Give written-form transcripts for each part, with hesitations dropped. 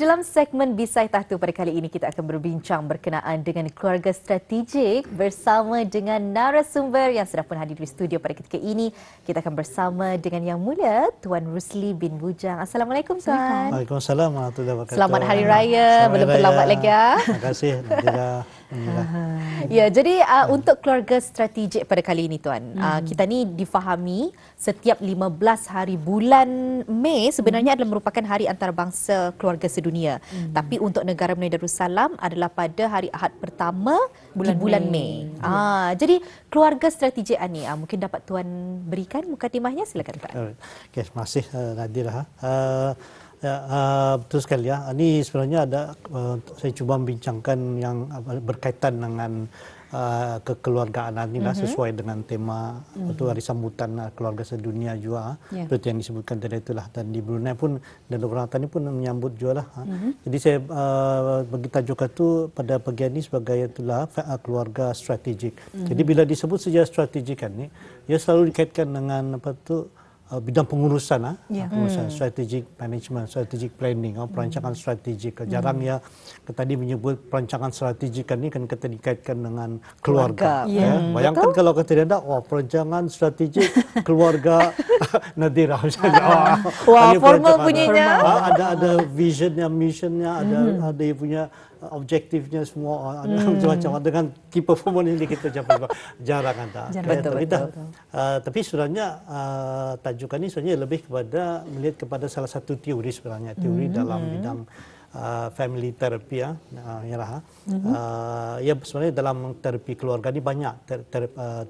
dalam segmen Bisai Tahtu pada kali ini, kita akan berbincang berkenaan dengan keluarga strategik bersama dengan narasumber yang sudah pun hadir di studio pada ketika ini. Kita akan bersama dengan Yang Mulia Tuan Rusli bin Bujang. Assalamualaikum Tuan. Waalaikumsalam warahmatullahi wabarakatuh. Selamat Hari Raya. Belum terlambat lagi ya. Terima kasih Nadira. Ya, jadi untuk keluarga strategik pada kali ini Tuan, kita ni difahami setiap 15 hari bulan Mei sebenarnya adalah merupakan hari antarabangsa keluarga sedunia. Tapi untuk negara Brunei Darussalam adalah pada hari Ahad pertama di bulan Mei. Jadi keluarga strategik ni mungkin dapat Tuan berikan mukadimahnya, silakan Tuan. Okey, terima kasih Nadira. Betul sekali ya. Ini sebenarnya ada saya cuba membincangkan yang berkaitan dengan kekeluargaan ini lah, sesuai dengan tema itu hari sambutan keluarga sedunia juga, seperti yang disebutkan tadi itulah. Dan di Brunei pun dan beberapa tani pun menyambut juga lah. Jadi saya bagi tajuk itu pada bagian ini sebagai itulah keluarga strategik. Jadi bila disebut saja strategik kan ni, ia selalu dikaitkan dengan apa tu bidang pengurusan, pengurusan strategic management, strategic planning, perancangan strategik. Jarang ya tadi menyebut perancangan strategik kan ni kan kita dikaitkan dengan keluarga. Bayangkan kalau kata dia ada perancangan strategik keluarga Nadira misalnya. Wah, formal punyanya. Ada visionnya, missionnya, ada dia punya objektifnya semua, ada macam-macam dengan key performance ini kita capai. Jarang ada. Betul. Tapi sebenarnya tajukan ini sebenarnya lebih kepada melihat kepada salah satu teori sebenarnya, teori dalam bidang family therapy ya. Ya sebenarnya dalam terapi keluarga ini banyak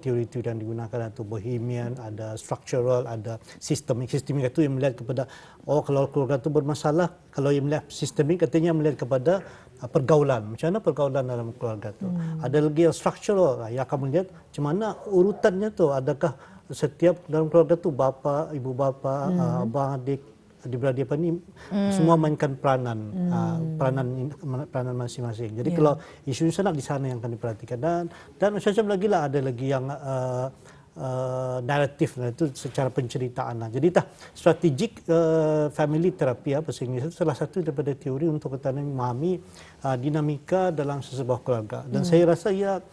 teori-teori yang digunakan, itu bohemian, ada structural, ada sistemik. Sistemik itu yang melihat kepada kalau keluarga itu bermasalah, kalau yang melihat sistemik katanya melihat kepada pergaulan, macam mana pergaulan dalam keluarga itu. Ada lagi yang structural, yang akan melihat macam mana urutannya tu, adakah setiap dalam keluarga tu bapa, ibu bapa, abang, adik, adik-beradik apa ni semua mainkan peranan masing-masing. Jadi kalau isu sangat di sana yang akan diperhatikan, dan macam-macam lagi lah, ada lagi yang naratif itu secara penceritaan. Jadi strategic family therapy bahasa Inggeris itu salah satu daripada teori untuk kita memahami dinamika dalam sesebuah keluarga. Dan saya rasa ia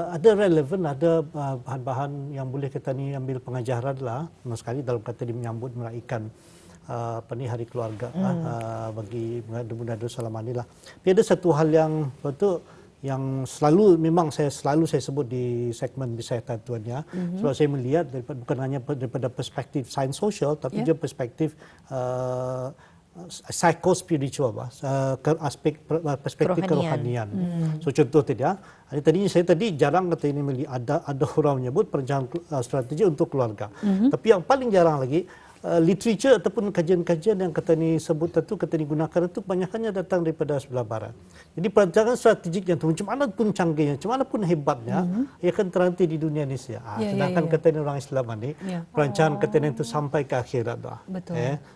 ada relevan, ada bahan-bahan yang boleh kita ni ambil pengajaran lah, sekali dalam kata dia menyambut meraihkan hari keluarga bagi Brunei Darussalam ini lah. Tapi ada satu hal yang betul yang memang saya selalu sebut di segmen Bisai Tahtuannya, sebab saya melihat bukan hanya daripada perspektif sains sosial, tapi juga perspektif psycho-spiritual, aspek perspektif kerohanian. So contoh saya tadi jarang kata ini ada orang menyebut perancangan strategi untuk keluarga. Tapi yang paling jarang lagi literature ataupun kajian-kajian yang kata ni sebut itu, kata digunakan itu kebanyakannya datang daripada sebelah barat. Jadi perancangan strategiknya itu macam mana pun canggihnya, macam mana pun hebatnya, ia akan terhenti di dunia ini saja. Sedangkan kata ni orang Islam ni, perancangan kata ni itu sampai ke akhirat dah.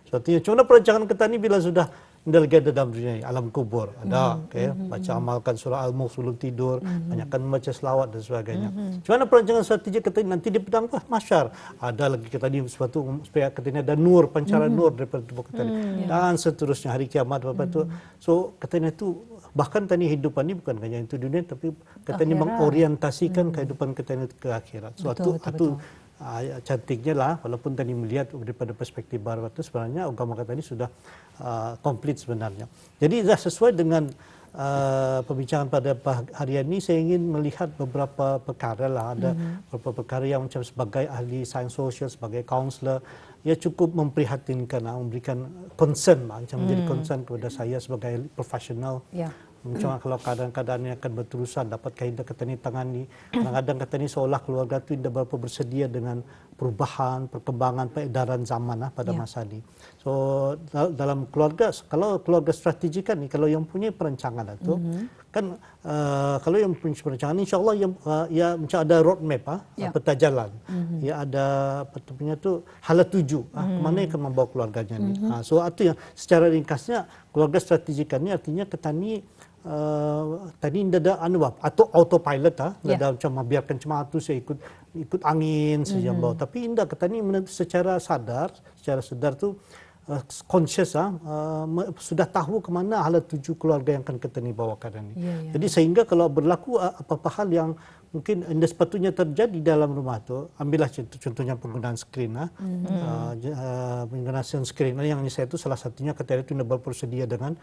Sebabnya macam mana perancangan kata ni bila sudah lagi ada dalam dunia ini, alam kubur ada, baca amalkan surah Al-Mulk sebelum tidur, banyakkan membaca selawat dan sebagainya. Macam mana perancangan strategi kata nanti di pedang mahsyar, ada lagi kata ni sesuatu supaya kata ni ada nur, pancaran nur daripada tubuh kata ni, dan seterusnya hari kiamat apa itu. So kata ni itu bahkan tadi hidupan ini bukan hanya itu dunia, tapi kata ni mengorientasikan kehidupan kita ini ke akhirat. So itu cantiknya lah, walaupun tadi melihat daripada perspektif barat itu sebenarnya agama kata ini sudah komplit sebenarnya. Jadi dah sesuai dengan pembincangan pada hari ini, saya ingin melihat beberapa perkara lah. Ada beberapa perkara yang macam sebagai ahli sains sosial, sebagai kaunselor, ia cukup memprihatinkan, memberikan concern lah, macam menjadi concern kepada saya sebagai profesional. Macam kalau keadaan-keadaan yang akan berterusan, dapatkah kita kata ni tangani. Kadang-kadang kata ni seolah keluarga itu tidak berapa bersedia dengan perubahan, perkembangan, peredaran zaman pada masa ini. So dalam keluarga, kalau keluarga strategi kan ni, kalau yang punya perancangan itu kan, kalau yang punya perancangan, insyaAllah ya macam ada roadmap, peta jalan, ya ada punya tu hala tuju, kemana akan membawa keluarganya ni. So itu yang secara ringkasnya keluarga strategi kan ni artinya ketani tadi tidak ada atau autopilot tidak macam biarkan cuma tu saya ikut angin saja bawa, tapi indah kata ni secara sadar tu conscious sudah tahu ke mana hala tuju keluarga yang akan kita ni bawakan ini. Jadi sehingga kalau berlaku apa-apa hal yang mungkin anda sepatutnya terjadi dalam rumah tu, ambillah contohnya penggunaan skrin, penggunaan skrin yang saya itu salah satunya kata itu anda berprosedia dengan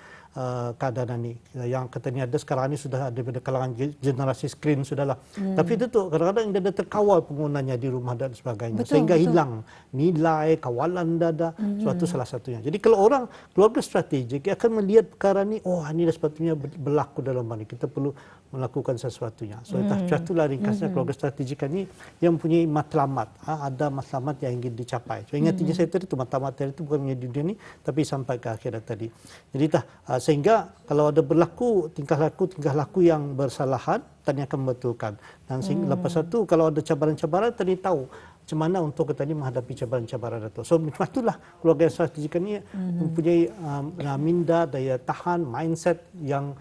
keadaan ini. Yang katanya ada sekarang ini sudah ada pada kalangan generasi skrin sudahlah. Tapi itu tu kadang-kadang anda terkawal penggunanya di rumah dan sebagainya, sehingga hilang nilai kawalan dada, suatu salah satunya. Jadi kalau orang keluarga strategik dia akan melihat perkara ini, oh ini dah sepatutnya berlaku dalam ini, kita perlu melakukan sesuatunya. So itulah ringkasnya keluarga strategik ini yang mempunyai matlamat, ada matlamat yang ingin dicapai. So ingat saya tadi itu matlamat tadi itu bukan hanya di dunia ini tapi sampai ke akhirat tadi. Jadi sehingga kalau ada berlaku tingkah laku yang bersalahan, tadi akan membetulkan. Dan lepas itu kalau ada cabaran-cabaran tadi tahu macam mana untuk kita ni menghadapi cabaran-cabaran itu. So itulah keluarga strategik ini mempunyai minda, daya tahan, mindset yang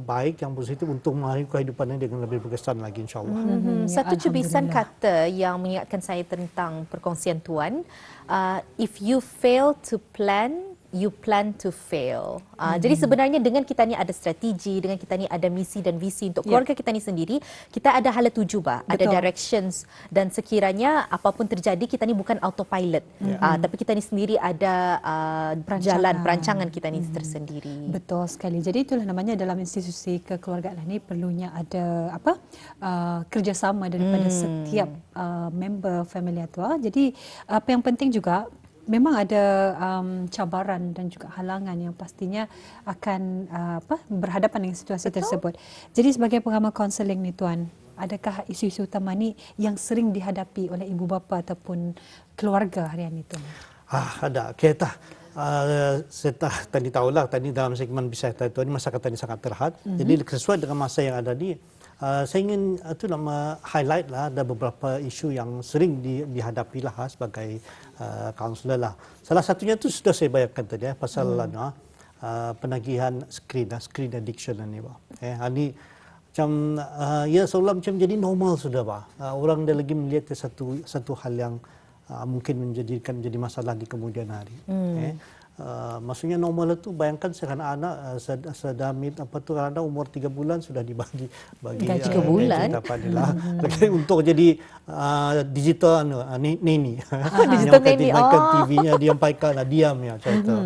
baik, yang positif untuk mengakhiri kehidupan ini dengan lebih berkesan lagi, insyaAllah. Satu cubisan kata yang mengingatkan saya tentang perkongsian Tuan, if you fail to plan, you plan to fail. Jadi sebenarnya dengan kita ni ada strategi, dengan kita ni ada misi dan visi untuk keluarga kita ni sendiri, kita ada hala tuju ada directions, dan sekiranya apapun terjadi kita ni bukan autopilot, tapi kita ni sendiri ada perancangan kita ni tersendiri. Betul sekali. Jadi itulah namanya dalam institusi kekeluargaan ini perlunya ada kerjasama daripada setiap member family tua. Jadi apa yang penting juga, memang ada cabaran dan juga halangan yang pastinya akan berhadapan dengan situasi tersebut. Jadi sebagai pengamal kaunseling ni Tuan, adakah isu-isu utama ni yang sering dihadapi oleh ibu bapa ataupun keluarga harian itu? Ada. Saya tadi tahulah tadi dalam segmen bisa itu ini masa kata ini sangat terhad. Jadi sesuai dengan masa yang ada ni, saya ingin highlight lah ada beberapa isu yang sering dihadapi lah sebagai kaunselor lah. Salah satunya tu sudah saya bayangkan tadi pasal penagihan screen addiction ni ini macam seolah macam jadi normal sudah orang dah lagi melihat satu hal yang mungkin menjadi masalah di kemudian hari. Maksudnya normal itu bayangkan anak-anak sedamit kadang umur 3 bulan sudah dibagi gaji ke bulan untuk jadi digital neni. Digital neni. TV-nya diampaikan diam ya contoh.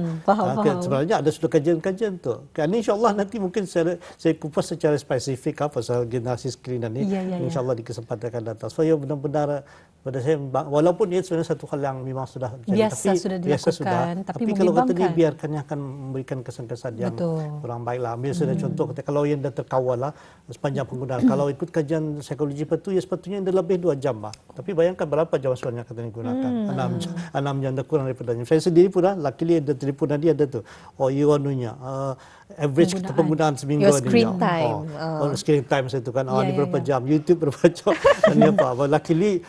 Sebenarnya ada sudah kajian-kajian tu. Kan insya-Allah nanti mungkin saya kupas secara spesifik pasal generasi skrin ini. Insya-Allah di kesempatan akan datang. So ya benar-benar pada saya walaupun ia sebenarnya satu hal yang memang sudah dilakukan, tapi kalau kata dia biarkannya akan memberikan kesan-kesan yang kurang baik lah. Ambil saja contoh kalau yang dah terkawal sepanjang penggunaan. Kalau ikut kajian psikologi itu sepatutnya dah lebih 2 jam Tapi bayangkan berapa jam yang kata digunakan. 6 jam dah kurang daripada jam. Saya sendiri pun luckily ada telefon dia ada tu. Average penggunaan seminggu your screen time. Screen time saya tu kan. Ni berapa jam, YouTube berapa jam. Ni apa. Luckily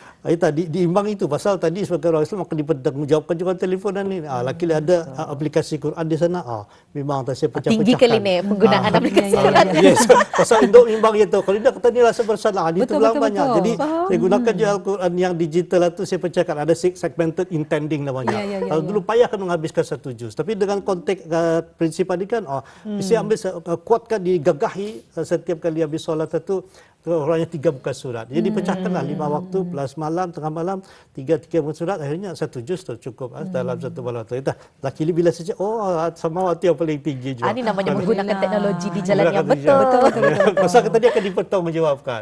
diimbang itu pasal tadi sebagai orang Islam akan dipertanggungjawabkan juga telefonan ni. Luckily ada aplikasi Quran di sana. Memang saya pecah-pecahkan. Tinggi kali ni penggunaan aplikasi Quran. Yes. Pasal untuk imbang itu. Kalau tidak kata ni rasa bersalah. Itu lah banyak. Jadi saya gunakan je Al-Quran yang digital itu saya pecahkan. Ada segmented intending namanya. Kalau dulu payah kan menghabiskan 1 juz. Tapi dengan konteks prinsip tadi kan saya ambil kuatkan digagahi setiap kali habis solat itu orangnya 3 buka surat. Jadi pecahkanlah 5 waktu plus malam, tengah malam 3 buka surat, akhirnya 1 juz tu cukup dalam satu malam tu. Laki bila saja sama waktu yang paling tinggi juga. Ini namanya menggunakan teknologi di jalan yang betul. Pasal tadi akan dipertanggungjawabkan.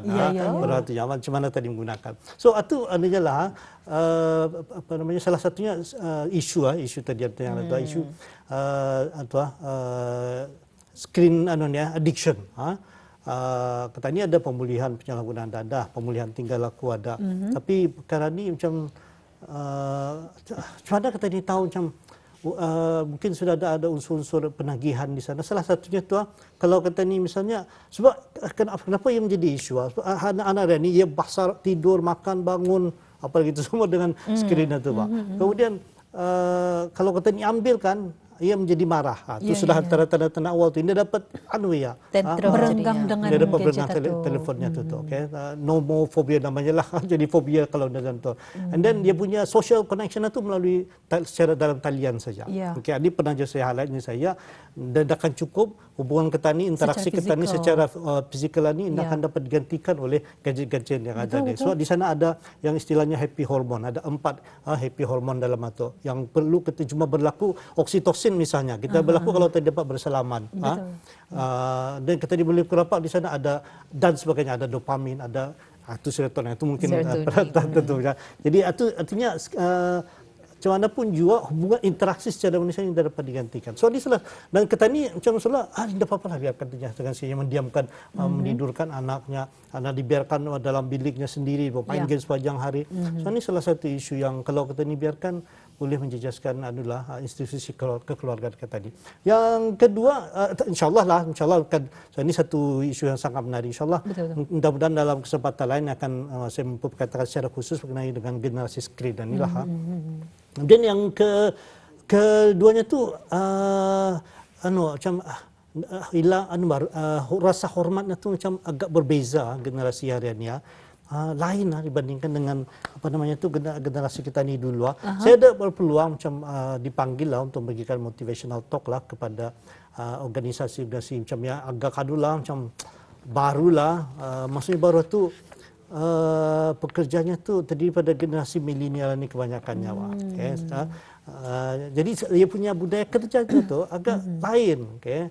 Berarti macam mana tadi menggunakan. So itu adalah salah satunya isu tadi yang ada isu screen addiction. Katanya ada pemulihan penyalahgunaan dadah, pemulihan tingkah laku ada. Tapi perkara ni macam mana kata ni tahu macam mungkin sudah ada unsur-unsur penagihan di sana. Salah satunya tu kalau kata ni misalnya sebab kenapa ia menjadi isu? Anak-anak ni ia basar tidur, makan, bangun apa gitu semua dengan skrin itu Kemudian kalau kata ni ambil kan ia menjadi marah. Itu Ya, sudah ya, ya. antara tanda-tanda awal tu. Dia dapat Tantrum Berenggang jadinya. dengan dia dapat gadget berenang itu. telefonnya tu. Okay? Nomophobia namanya lah. Jadi fobia kalau dalam tu. And then dia punya social connection itu melalui secara dalam talian saja. Ya. Okay, ini pernah saya highlightnya saya. Dan akan cukup hubungan kita ni, interaksi kita ni secara fizikal ni Ya. akan dapat digantikan oleh gadget-gadget yang ada ni. Betul, Sebab di sana ada yang istilahnya happy hormone. Ada 4 happy hormone dalam itu. Yang perlu kita cuma berlaku oksitosin misalnya. Kita berlaku kalau kita dapat bersalaman. Dan kita boleh kerapat di sana ada dan sebagainya. Ada dopamin, ada itu serotonin. Itu mungkin tentu. Jadi itu artinya macam mana pun juga hubungan interaksi secara manusia yang dapat digantikan. So, dan kita ni macam masalah, tidak apa-apa lah biarkan dia dengan si yang mendiamkan, menidurkan anaknya, anak dibiarkan dalam biliknya sendiri, bermain game sepanjang hari. So, ini salah satu isu yang kalau kita ni biarkan, boleh menjejaskan institusi kekeluargaan kita tadi. Yang kedua, insyaAllah kan, so ini satu isu yang sangat menarik. InsyaAllah, mudah-mudahan dalam kesempatan lain akan saya memperkatakan secara khusus mengenai dengan generasi skrin dan inilah. Dan yang keduanya tu macam hilang rasa hormatnya tu macam agak berbeza generasi harian ya. Lain dibandingkan dengan generasi kita ni dulu. Saya ada berpeluang macam dipanggil lah untuk memberikan motivational talk lah kepada organisasi-organisasi macam yang agak kadulah macam barulah. Maksudnya baru tu pekerjanya tu terdiri pada generasi milenial ni kebanyakannya. Okay. Jadi dia punya budaya kerja tu agak lain. Okay.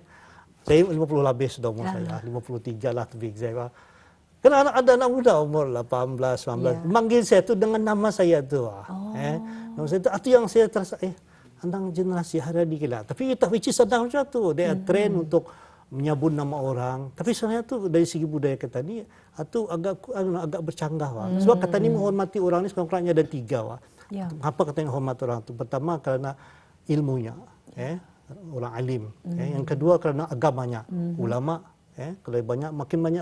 Saya 50 lebih sudah umur saya, 53 lah to be exact. Kan ada anak muda umur 18, 19. Manggil saya tu dengan nama saya tu. Nama saya tu, itu yang saya terasa, andang generasi hari ni gila. Tapi which is andang macam tu. Dia train untuk menyabun nama orang. Tapi sebenarnya tu dari segi budaya kita ni, itu agak bercanggah. Sebab kata ni menghormati orang ni sekurang-kurangnya ada 3. Apa kata menghormati orang tu? Pertama kerana ilmunya, orang alim. Yang kedua kerana agamanya, ulama. Kalau banyak, makin banyak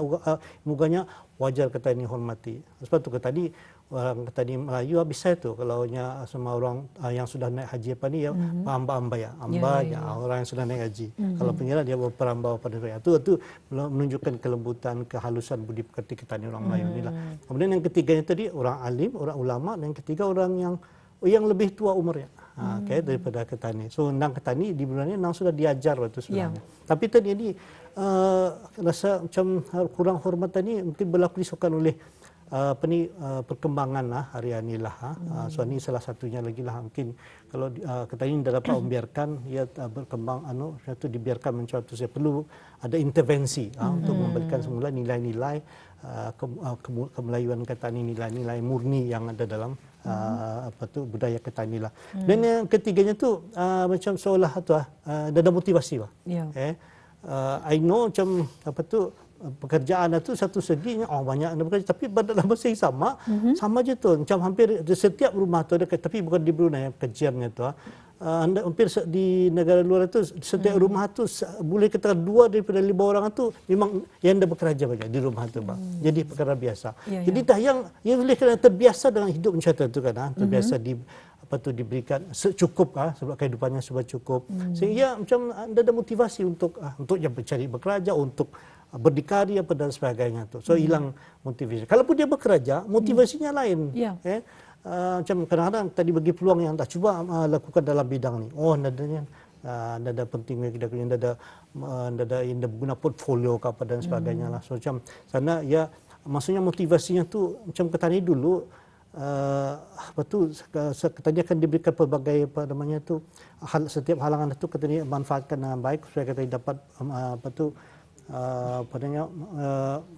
muganya wajar kata ini hormati. Sebab tu kata ni orang kata ni Melayu habis saya tu kalau sama orang yang sudah naik haji apa ni ya amba ya orang yang sudah naik haji. Kalau pengira dia berperambau pada saya. Itu menunjukkan kelembutan, kehalusan budi pekerti kita ni orang Melayu inilah. Kemudian yang ketiganya tadi orang alim, orang ulama, dan yang ketiga orang yang lebih tua umurnya. Daripada ketani. So nang ketani di bulan ini nang sudah diajar waktu sebenarnya. Tapi tadi ini rasa macam kurang hormat tadi mungkin berlaku disebabkan oleh perkembangan hari ini lah. So ini salah satunya lagi lah mungkin kalau ketani tidak dapat membiarkan ia berkembang itu dibiarkan mencuat itu saya perlu ada intervensi untuk memberikan semula nilai-nilai kemelayuan ketani, nilai-nilai murni yang ada dalam budaya ketani lah. Dan yang ketiganya tu macam seolah tu ada motivasi lah. I know macam pekerjaan itu satu segi banyak anda bekerja tapi dalam masa yang sama je tu macam hampir setiap rumah tu ada tapi bukan di Brunei kajiannya tu anda hampir di negara luar itu setiap rumah tu boleh kata 2 daripada 5 orang tu memang yang anda bekerja banyak di rumah tu bang. Jadi perkara biasa. Jadi dah yang boleh kena terbiasa dengan hidup macam tu kan terbiasa diberikan secukup sebab kehidupannya sudah cukup sehingga macam anda ada motivasi untuk yang mencari bekerja untuk berdikari apa dan sebagainya tu. So hilang motivasi. Kalaupun dia bekerja motivasinya lain. Macam kadang-kadang tadi bagi peluang yang dah cuba lakukan dalam bidang ni. Ada pentingnya kita punya ada guna portfolio apa dan sebagainya lah. So macam sana ya maksudnya motivasinya tu macam ketani dulu katanya akan diberikan pelbagai setiap halangan itu katanya manfaatkan dengan baik supaya kita dapat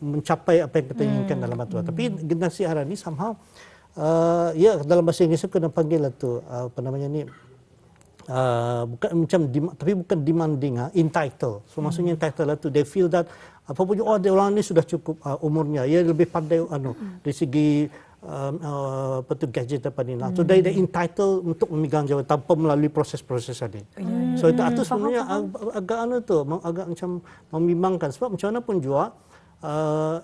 mencapai apa yang kita inginkan dalam itu. Tapi generasi hari ini somehow dalam bahasa Inggeris kena panggil tu bukan macam tapi bukan demanding entitled. So maksudnya entitled tu they feel that apa pun orang ni sudah cukup umurnya, ia lebih pandai dari segi gadget apa ni lah. So they entitled untuk memegang jawatan tanpa melalui proses-proses tadi. So itu sebenarnya agak agak macam membimbangkan sebab macam mana pun juga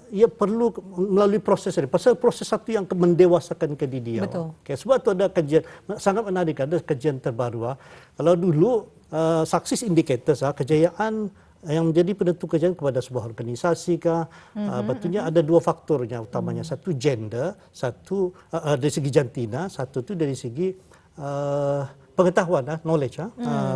ia perlu melalui proses ini. Pasal proses satu yang mendewasakan ke diri dia. Betul. Okay, sebab tu ada kajian sangat menarik, ada kajian terbaru. Kalau dulu success indicators, kejayaan yang menjadi penentu kejayaan kepada sebuah organisasi betulnya ada dua faktornya utamanya. Satu gender, satu dari segi jantina, satu tu dari segi pengetahuan, knowledge,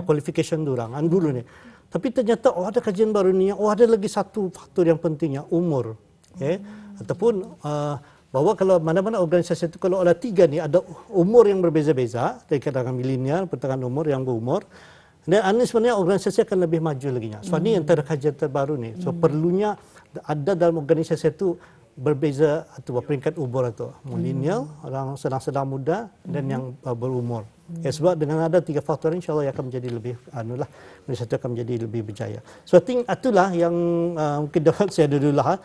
qualification durang dulu ni. Tapi ternyata ada kajian baru ni, ada lagi satu faktor yang pentingnya, umur. Okay? Ataupun bahwa kalau mana-mana organisasi itu kalau ada tiga ni, ada umur yang berbeza-beza, dari kalangan milenial, pertengahan umur, yang berumur. Dan ini sebenarnya organisasi akan lebih maju lagi. So ini antara kajian terbaru ni. So perlunya ada dalam organisasi itu berbeza atau peringkat umur atau milenial, orang sedang-sedang muda dan yang berumur. Sebab dengan ada tiga faktor ini, insyaAllah akan menjadi lebih organisasi akan menjadi lebih berjaya. So I think itulah yang mungkin dapat saya dulu lah.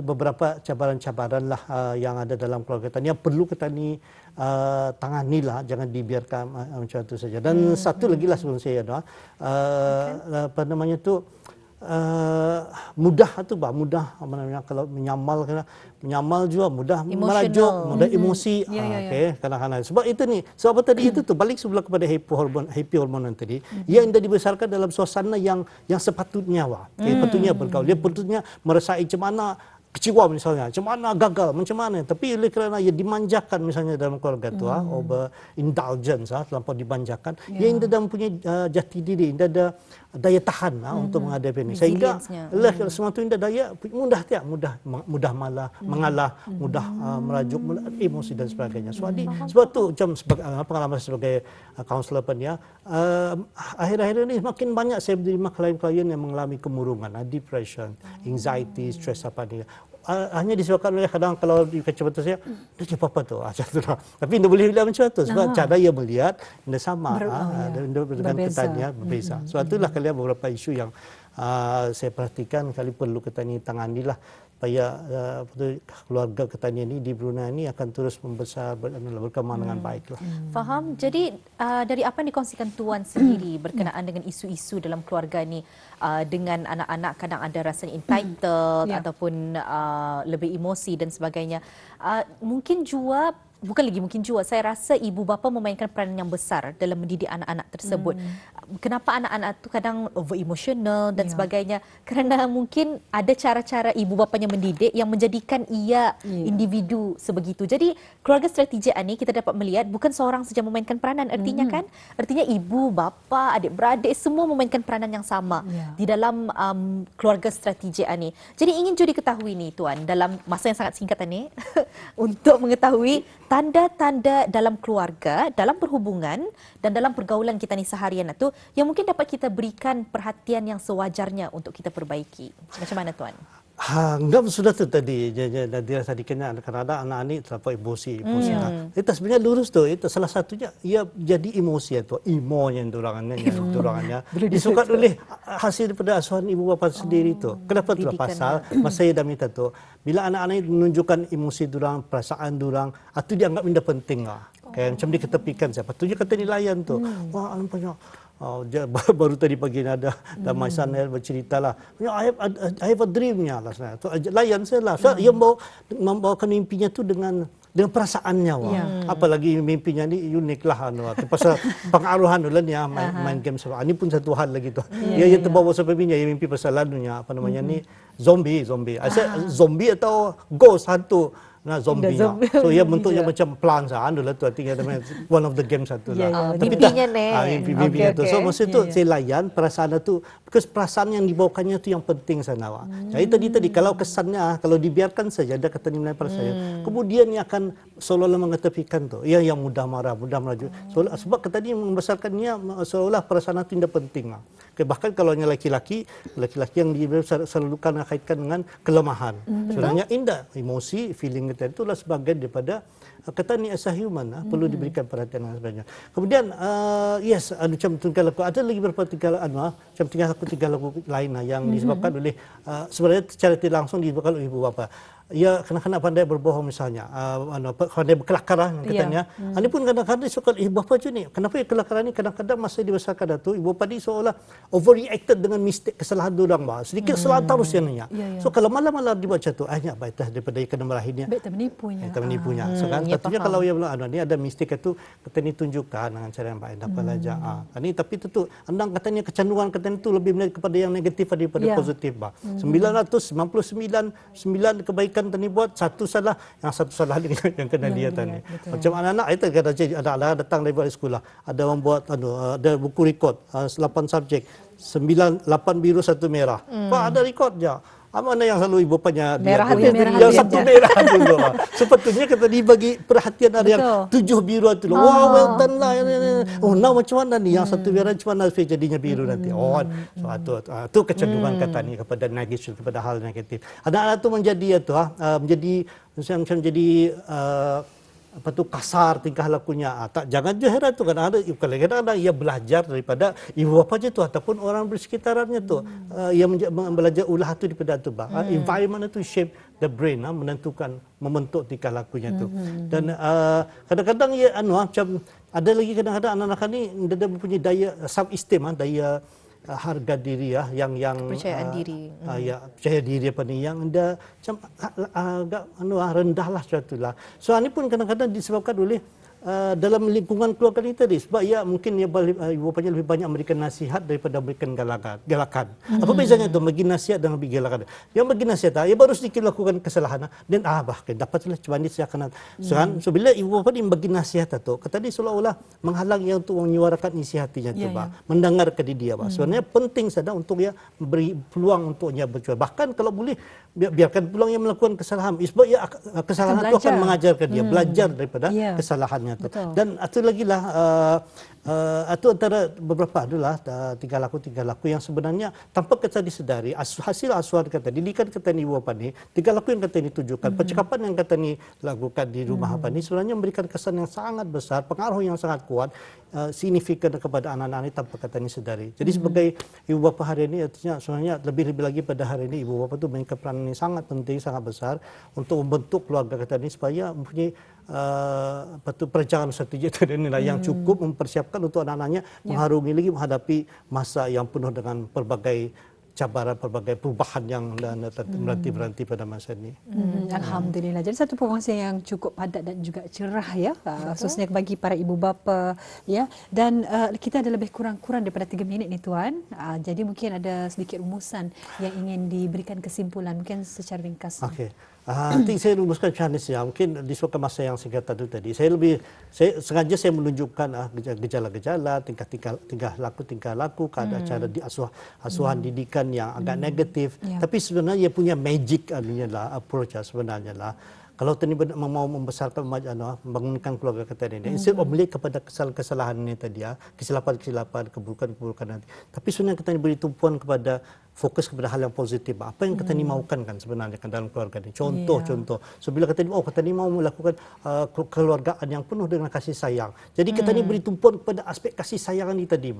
Beberapa cabaran-cabaran lah yang ada dalam keluarga tani yang perlu kita ni tangani lah, jangan dibiarkan macam itu saja. Dan satu lagi lah sebelum saya apa namanya tu mudah tu mudah apa namanya kalau menyamal juga mudah merajuk, mudah emosi. Okey, kadang-kadang sebab itu ni, sebab apa tadi itu tu balik sebelah kepada happy hormon tadi, yang dah dibesarkan dalam suasana yang sepatutnya patutnya bergaul, dia patutnya merasai macam mana kecewa misalnya, macam mana gagal, macam mana. Tapi oleh kerana ia dimanjakan misalnya dalam keluarga tu, over indulgence, terlampau dimanjakan, ia tidak mempunyai jati diri, tidak ada daya tahan untuk menghadapi ini. Sehingga semua itu tidak daya, mudah mengalah, mudah merajuk, emosi dan sebagainya. Sebab tu macam pengalaman sebagai kaunselor ya, akhir-akhir ini makin banyak saya menerima klien-klien yang mengalami kemurungan, depression, anxiety, stress apa ni. Hanya disebabkan oleh kadang kalau di kacamata saya, dia apa tu? Tapi tidak boleh bilang macam tu sebab cara ia melihat tidak sama dengan petanya berbeza. Sebab itulah kalian beberapa isu yang saya perhatikan kali perlu kita ni tangani lah supaya keluarga ketanian ini di Brunei ini akan terus membesar berkembang dengan baik lah. Faham. Jadi dari apa yang dikongsikan Tuan sendiri berkenaan dengan isu-isu dalam keluarga ni, dengan anak-anak kadang ada rasanya entitled ataupun lebih emosi dan sebagainya. Mungkin juga saya rasa ibu bapa memainkan peranan yang besar dalam mendidik anak-anak tersebut. Kenapa anak-anak tu kadang over emotional dan sebagainya? Kerana mungkin ada cara-cara ibu bapanya mendidik yang menjadikan ia individu sebegitu. Jadi keluarga strategik ni kita dapat melihat bukan seorang saja memainkan peranan, artinya kan? Artinya ibu, bapa, adik-beradik semua memainkan peranan yang sama di dalam keluarga strategik ni. Jadi ingin juri ketahui ni Tuan, dalam masa yang sangat singkat ni untuk mengetahui tanda-tanda dalam keluarga, dalam perhubungan dan dalam pergaulan kita ni seharian itu yang mungkin dapat kita berikan perhatian yang sewajarnya untuk kita perbaiki. Macam mana Tuan? Enggak sudah tu tadi dia tadi kena kadang-kadang anak ni terlalu emosi. Itu sebenarnya lurus tu, itu salah satunya ia jadi emosi itu, emo-nya dorangannya disebabkan oleh hasil daripada asuhan ibu bapa sendiri tu. Kenapa tu? Pasal masa saya dah minta tu, bila anak-anak menunjukkan emosi dorang, perasaan dorang, itu dianggap tidak penting lah. Macam diketepikan siapa. Tujuh kata dilayan tu. Wah, nampaknya dia baru tadi pagi ada my son bercerita lah. I have a dreamnya lah. Layan saya lah. So, ia membawakan mimpinya tu dengan perasaannya. Apalagi mimpinya ni unik lah. Pasal pengaruhan dulu ni main game. Ini pun satu hal lagi tu. Ia terbawa sampai mimpinya. Ia mimpi pasal lalunya. Apa namanya ni? Zombie. Zombie atau ghost hantu. Zombie. So ia bentuknya macam pelan adalah tu artinya one of the games satu lah. Mimpinya mimpinya tu. So maksud tu saya layan perasaan tu, because perasaan yang dibawakannya tu yang penting sana. Jadi tadi kalau kesannya kalau dibiarkan saja ada kata nilai perasaan, kemudian ia akan seolah-olah mengetepikan tu. Ia yang mudah marah, mudah merajuk. Sebab tadi membesarkannya seolah perasaan itu tidak penting lah. Bahkan kalau laki-laki yang selalu kaitkan dengan kelemahan. Sebenarnya indah emosi, feeling itulah sebagian daripada kata ni as a human perlu diberikan perhatian dan sebagainya. Kemudian macam tingkah laku ada lagi beberapa macam tingkah laku lain yang disebabkan oleh sebenarnya secara tidak langsung disebabkan oleh ibu bapa. ia kanak-kanak pandai berbohong misalnya, pandai berkelakar katanya. Ini pun kadang-kadang suka ibu bapa macam ni. Kenapa kelakaran ni kadang-kadang masa dibesarkan tu ibu bapa ni seolah overreacted dengan mistake kesalahan orang bah. Sedikit kesalahan terus yang nanya. So kalau malam-malam dibuat macam tu, hanya baik daripada ia kena merahinya. Baik tak menipunya. Kita menipunya. So kan tentunya kalau ia bilang ni ada mistake itu kita ni tunjukkan dengan cara yang baik dapat belajar. Ini tapi tu andang katanya kecenderungan katanya itu lebih kepada yang negatif daripada positif bah. 999 kebaikan tadi buat, satu salah, yang satu salah yang kena dia tadi. Macam anak-anak itu ada datang dari sekolah, ada orang buat ada buku rekod 8 subjek, 8 biru 1 merah. Pak ada rekod je. Mana yang selalu ibu bapanya merah yang satu merah dulu. Sepatutnya kita dibagi perhatian ada yang 7 biru tu. Wow, well done lah. Oh, now macam mana ni yang satu merah macam mana jadinya biru nanti. Oh, tu kecenderungan kata ni kepada negatif, kepada hal negatif. Anak-anak tu menjadi macam jadi kasar tingkah lakunya. Jangan je heran tu kadang-kadang ia belajar daripada ibu bapa je tu ataupun orang bersekitarannya tu. Ia belajar ulah tu daripada tu bah. Environment tu shape the brain, membentuk tingkah lakunya tu. Dan kadang-kadang ia macam ada lagi kadang-kadang anak-anak ni dia mempunyai daya self esteem, daya harga diri yang kepercayaan diri. Percaya diri apa ni yang anda macam agak rendahlah suatulah. So ini pun kadang-kadang disebabkan oleh dalam lingkungan keluarga kita tadi, sebab mungkin ibu bapanya lebih banyak memberikan nasihat daripada memberikan galakan. Apa bezanya tu bagi nasihat dan bagi galakan? Yang bagi nasihat, ia baru sedikit lakukan kesalahan dan bahkan dapatlah cuma saya akan. So bila ibu bapa ni bagi nasihat tu, kata dia seolah-olah menghalang ia untuk menyuarakan isi hatinya tu, mendengar ke dia. Sebenarnya penting saja untuk ia beri peluang untuk ia berjuang. Bahkan kalau boleh biarkan peluang ia melakukan kesalahan, sebab ia kesalahan itu akan mengajarkan dia belajar daripada kesalahannya. Dan itu lagi lah itu antara beberapa adalah tingkah laku yang sebenarnya tanpa kita disedari hasil asuhan kata didikan kata ni ibu bapa ni, tingkah laku yang kata ni tunjukkan, percakapan yang kata ni lakukan di rumah apa ni sebenarnya memberikan kesan yang sangat besar, pengaruh yang sangat kuat, signifikan kepada anak-anak ini tanpa kata ni sedari. Jadi sebagai ibu bapa hari ini artinya sebenarnya lebih lagi pada hari ini ibu bapa tu mainkan peranan yang sangat penting, sangat besar untuk membentuk keluarga kata ni supaya mempunyai perencanaan strategi yang cukup mempersiapkan untuk anak-anaknya mengharungi lagi menghadapi masa yang penuh dengan pelbagai cabaran, pelbagai perubahan yang berhenti pada masa ini. Alhamdulillah. Jadi satu perkongsian yang cukup padat dan juga cerah ya, khususnya bagi para ibu bapa ya. Dan kita ada lebih kurang daripada 3 minit ni tuan. Jadi mungkin ada sedikit rumusan yang ingin diberikan kesimpulan mungkin secara ringkas. Okey. Nanti saya rumuskan macam ni saja. Mungkin disebabkan masa yang singkat tadi. Saya sengaja saya menunjukkan gejala-gejala, tingkah laku, keadaan cara asuhan didikan yang agak negatif. Tapi sebenarnya ia punya magic approach sebenarnya lah. Kalau tadi mau membesarkan membangunkan keluarga kita ini, instead of melihat kepada kesalahan ini tadi kesilapan, keburukan nanti. Tapi sebenarnya kita beri tumpuan kepada fokus kepada hal yang positif. Apa yang kita ni maukan kan sebenarnya kan dalam keluarga ini. Contoh. So bila kita ni mau melakukan kekeluargaan yang penuh dengan kasih sayang. Jadi kita ni beri tumpuan kepada aspek kasih sayang ini tadi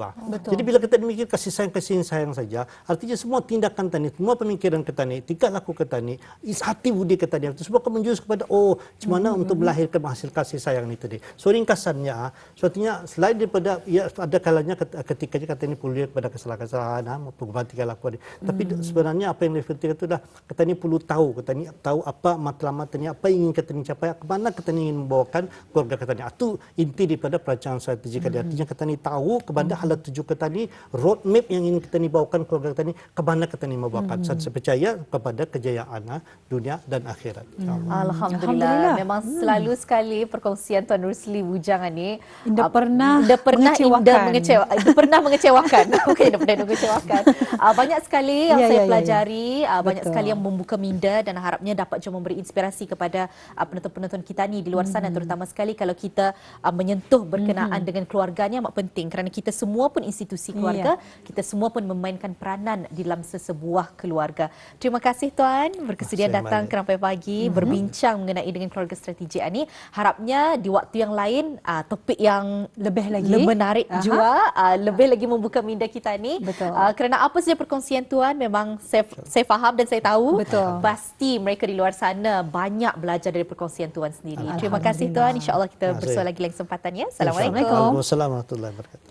Jadi bila kita mikir kasih sayang saja, artinya semua tindakan kita ni, semua pemikiran kita ni, tingkah laku kita ni, hati budi kita ni, itu semua akan menjurus kepada macam mana untuk melahirkan hasil kasih sayang ini tadi. So ringkasannya, artinya selain daripada ada kalanya ketika kita ni perlu kepada kesalahan-kesalahan, perubahan tingkah laku. Tapi sebenarnya apa yang difikirkan itu dah kita ni perlu tahu, kita ni tahu apa matlamat ni, apa yang ingin kita ni capai, ke mana kita ni ingin membawakan keluarga kita ni. Itu inti daripada perancangan strategi kita. Artinya kita ni tahu kepada hala tuju kita ni, roadmap yang ingin kita ni bawakan keluarga kita ni, ke mana kita ni membawakan. Saya percaya kepada kejayaan dunia dan akhirat. Alhamdulillah. Memang selalu sekali perkongsian Tuan Rusli Bujangan ni Indah pernah mengecewakan. Okey, indah pernah mengecewakan. Banyak sekali yang saya pelajari, banyak sekali yang membuka minda dan harapnya dapat juga memberi inspirasi kepada penonton-penonton kita ni di luar sana, terutama sekali kalau kita menyentuh berkenaan dengan keluarganya amat penting kerana kita semua pun institusi keluarga, kita semua pun memainkan peranan di dalam sesebuah keluarga. Terima kasih Tuan berkesedia datang ke Rampai Pagi berbincang mengenai dengan keluarga strategi ini. Harapnya di waktu yang lain topik yang lebih lagi menarik juga, lebih lagi membuka minda kita ni. Kerana apa saja perkongsian perkongsian Tuan. Memang saya faham dan saya tahu Betul. pasti mereka di luar sana banyak belajar dari perkongsian Tuan sendiri. Terima kasih Tuan. InsyaAllah kita bersua lagi lain kesempatan ya. Assalamualaikum. Waalaikumsalam warahmatullahi wabarakatuh.